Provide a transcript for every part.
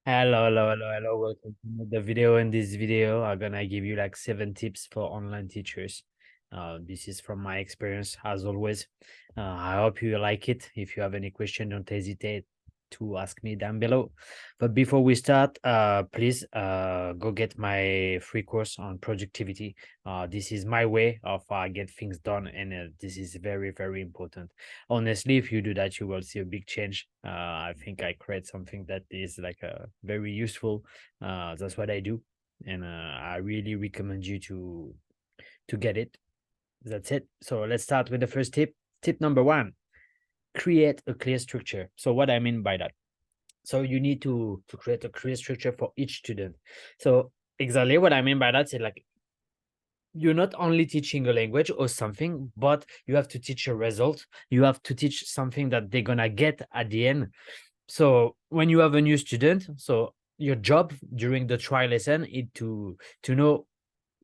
Hello. Welcome to the video. In this video, I'm gonna give you like 7 tips for online teachers. This is from my experience, as always. I hope you like it. If you have any question, don't hesitate to ask me down below. But before we start, please go get my free course on productivity. This is my way of get things done, and this is very important. Honestly, if you do that, you will see a big change. I think I create something that is like very useful. That's what I do, and I really recommend you to get it. That's it. So let's start with the first tip. Tip number one: create a clear structure. So what I mean by that? So you need to create a clear structure for each student. So exactly what I mean by that is like you're not only teaching a language or something, but you have to teach a result. You have to teach something that they're gonna get at the end. So when you have a new student, so your job during the trial lesson is to know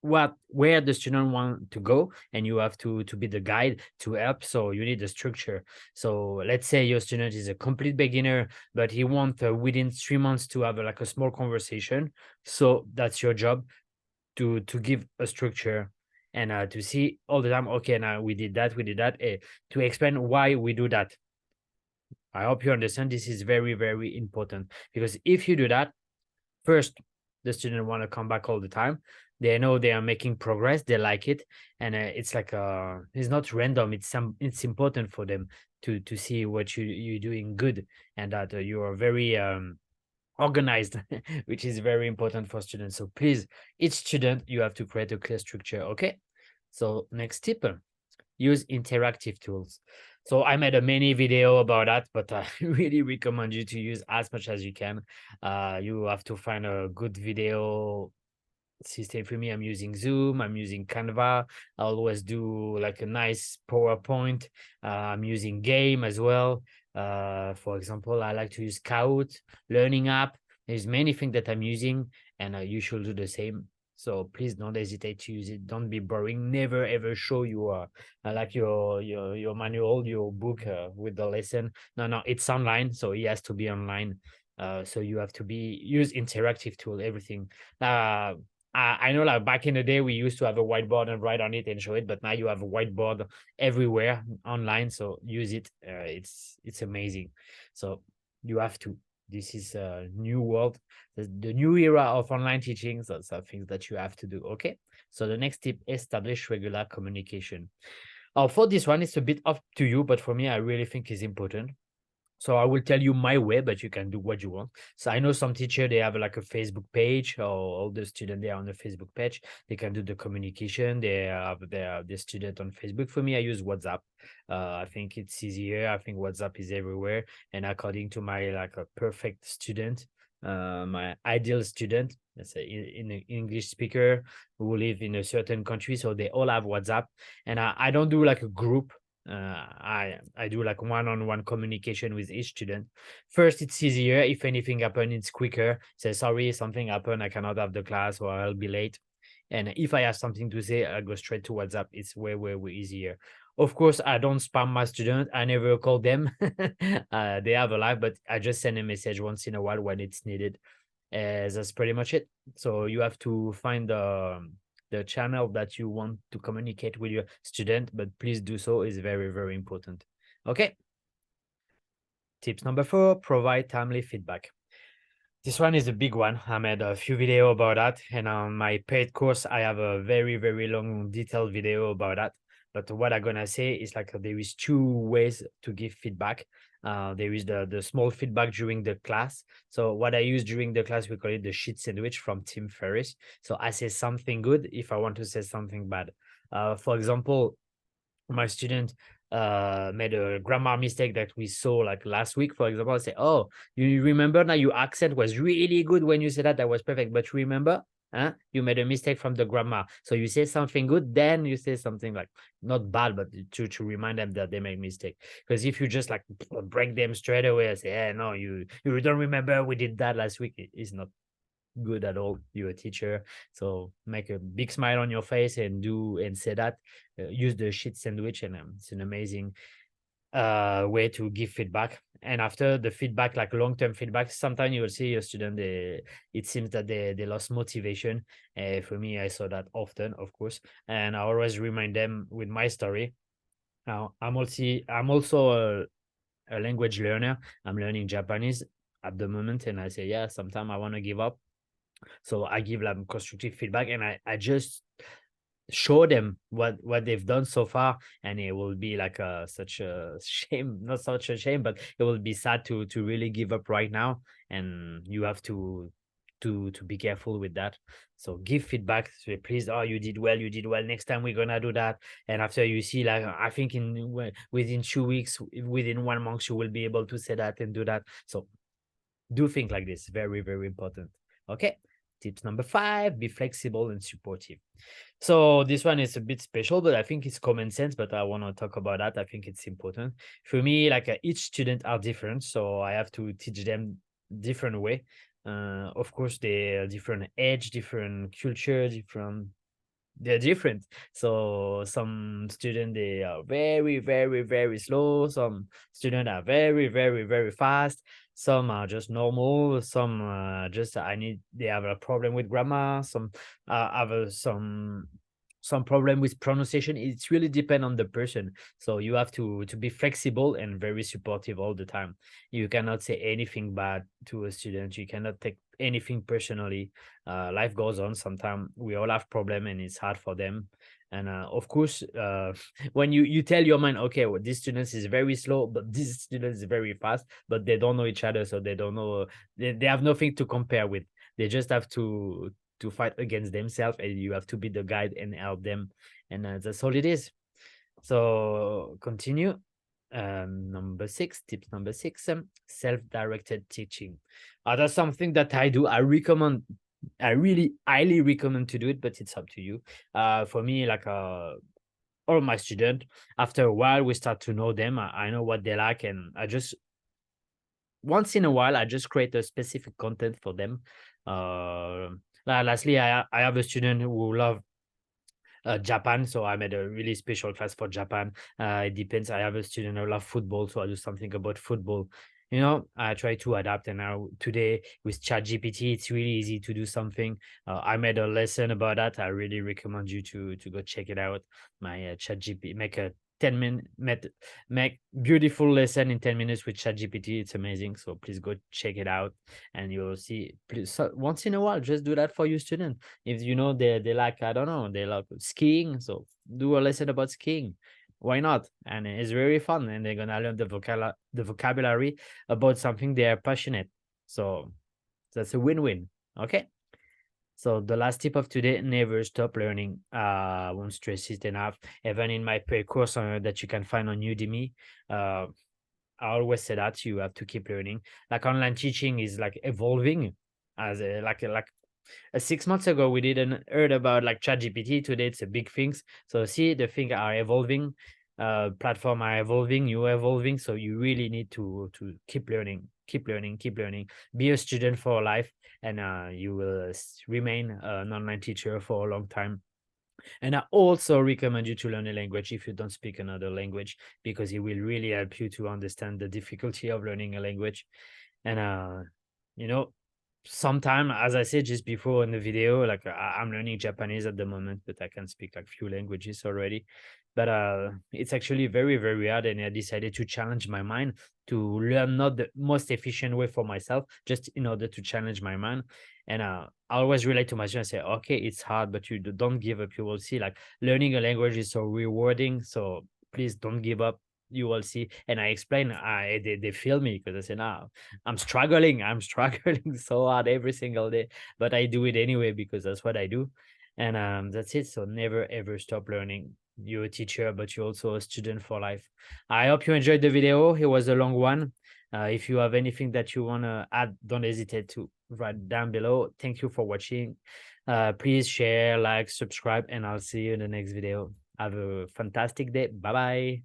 where the student want to go, and you have to be the guide to help. So you need a structure. So let's say your student is a complete beginner, but he wants within 3 months to have like a small conversation. So that's your job to give a structure and to see all the time, okay, now we did that, to explain why we do that. I hope you understand. This is very important, because if you do that, first, the student want to come back all the time. They know they are making progress, they like it, and it's like it's not random. It's important for them to see what you're doing good, and that you are very organized, which is very important for students. So please, each student, you have to create a clear structure. Okay. So next tip, use interactive tools. So I made a mini video about that, but I really recommend you to use as much as you can. You have to find a good video system. For me, I'm using Zoom, I'm using Canva. I always do like a nice PowerPoint. I'm using game as well. For example, I like to use Scout learning app. There's many things that I'm using, and you should do the same. So please don't hesitate to use it. Don't be boring. Never ever show your like your manual, your book with the lesson. No, it's online, so it has to be online. So you have to use interactive tool, everything. Uh, I know, like back in the day, we used to have a whiteboard and write on it and show it, but now you have a whiteboard everywhere online. So use it. It's amazing. So you have to. This is a new world, the new era of online teaching. So some things that you have to do. Okay. So the next tip: establish regular communication. For this one, it's a bit up to you, but for me, I really think it's important. So I will tell you my way, but you can do what you want. So I know some teacher, they have like a Facebook page, or all the student they are on the Facebook page. They can do the communication. They have the student on Facebook. For me, I use WhatsApp. I think it's easier. I think WhatsApp is everywhere. And according to my like a perfect student, my ideal student, let's say in an English speaker who live in a certain country, so they all have WhatsApp. And I don't do like a group. I do like one-on-one communication with each student. First, it's easier. If anything happen, it's quicker. Say sorry, something happened, I cannot have the class, or I'll be late. And if I have something to say, I go straight to WhatsApp. It's way easier. Of course, I don't spam my student. I never call them. They have a life, but I just send a message once in a while when it's needed. That's pretty much it. So you have to find the channel that you want to communicate with your student, but please do so, is very important. Okay. Tips number 4: provide timely feedback. This one is a big one. I made a few videos about that, and on my paid course, I have a very long detailed video about that. But what I'm gonna say is like there is 2 ways to give feedback. There is the small feedback during the class. So what I use during the class, we call it the shit sandwich from Tim Ferriss. So I say something good if I want to say something bad. For example, my student made a grammar mistake that we saw like last week. For example, I say, oh, you remember now your accent was really good when you said that was perfect, but remember, you made a mistake from the grammar. So you say something good, then you say something like not bad, but to remind them that they make mistake. Because if you just like break them straight away and say, hey, no, you don't remember we did that last week, it's not good at all. You're a teacher, so make a big smile on your face and do and say that. Use the shit sandwich, and it's an amazing way to give feedback. And after the feedback, like long-term feedback, sometimes you will see your student, it seems that they lost motivation. For me, I saw that often, of course, and I always remind them with my story. Now, I'm also a language learner. I'm learning Japanese at the moment, and I say, yeah, sometimes I want to give up. So I give them constructive feedback, and I just show them what they've done so far, and it will be like such a shame, not such a shame, but it will be sad to really give up right now, and you have to be careful with that. So give feedback, say, please, oh, you did well, next time we're gonna do that. And after you see, like, I think within 2 weeks, within 1 month, you will be able to say that and do that. So do think like this, very, very important. Okay, tips number 5, be flexible and supportive. So this one is a bit special, but I think it's common sense, but I want to talk about that. I think it's important. For me, like each student are different, so I have to teach them different way. Of course, they're different age, different culture, they're different. So some student, they are very, very, very slow. Some student are very, very, very fast. Some are just normal. Some just they have a problem with grammar. Some have some problem with pronunciation. It's really depend on the person. So you have to be flexible and very supportive all the time. You cannot say anything bad to a student. You cannot take anything personally. Life goes on. Sometimes we all have problem, and it's hard for them. And of course, when you tell your mind, okay, well, this student is very slow, but this student is very fast, but they don't know each other, so they don't know, they have nothing to compare with. They just have to fight against themselves, and you have to be the guide and help them, and that's all it is. So continue. Number 6, tips number 6, self-directed teaching. That's something that I do. I really highly recommend to do it, but it's up to you. For me, like all my students, after a while, we start to know them. I know what they like, and I just once in a while, I just create a specific content for them. Lastly, I have a student who love Japan, so I made a really special class for Japan. It depends. I have a student who love football, so I do something about football. I try to adapt, and now today with ChatGPT, it's really easy to do something. I made a lesson about that. I really recommend you to go check it out. My ChatGPT, make a 10-minute make beautiful lesson in 10 minutes with ChatGPT. It's amazing. So please go check it out, and you'll see. Please, so once in a while, just do that for your student. If you know they like, I don't know, they like skiing, so do a lesson about skiing. Why not? And it's very fun, and they're gonna learn the vocabulary about something they are passionate. So that's a win-win. Okay. So the last tip of today: never stop learning. I won't stress it enough. Even in my paid course that you can find on Udemy, uh, I always say that you have to keep learning. Like online teaching is like evolving as a, like 6 months ago we didn't heard about like ChatGPT. Today it's a big things. So see, the things are evolving, platform are evolving, you are evolving. So you really need to keep learning, keep learning, keep learning. Be a student for life, and you will remain an online teacher for a long time. And I also recommend you to learn a language if you don't speak another language, because it will really help you to understand the difficulty of learning a language. And you know, sometime, as I said just before in the video, like I'm learning Japanese at the moment, but I can speak like few languages already. But it's actually very, very hard, and I decided to challenge my mind to learn not the most efficient way for myself, just in order to challenge my mind. And I always relate to my students, say, okay, it's hard, but you don't give up. You will see, like learning a language is so rewarding. So please don't give up. You will see. And I explain, they feel me, because I say, nah, I'm struggling. I'm struggling so hard every single day, but I do it anyway because that's what I do. And that's it. So never ever stop learning. You're a teacher, but you're also a student for life. I hope you enjoyed the video. It was a long one. If you have anything that you want to add, don't hesitate to write down below. Thank you for watching. Please share, like, subscribe, and I'll see you in the next video. Have a fantastic day. Bye bye.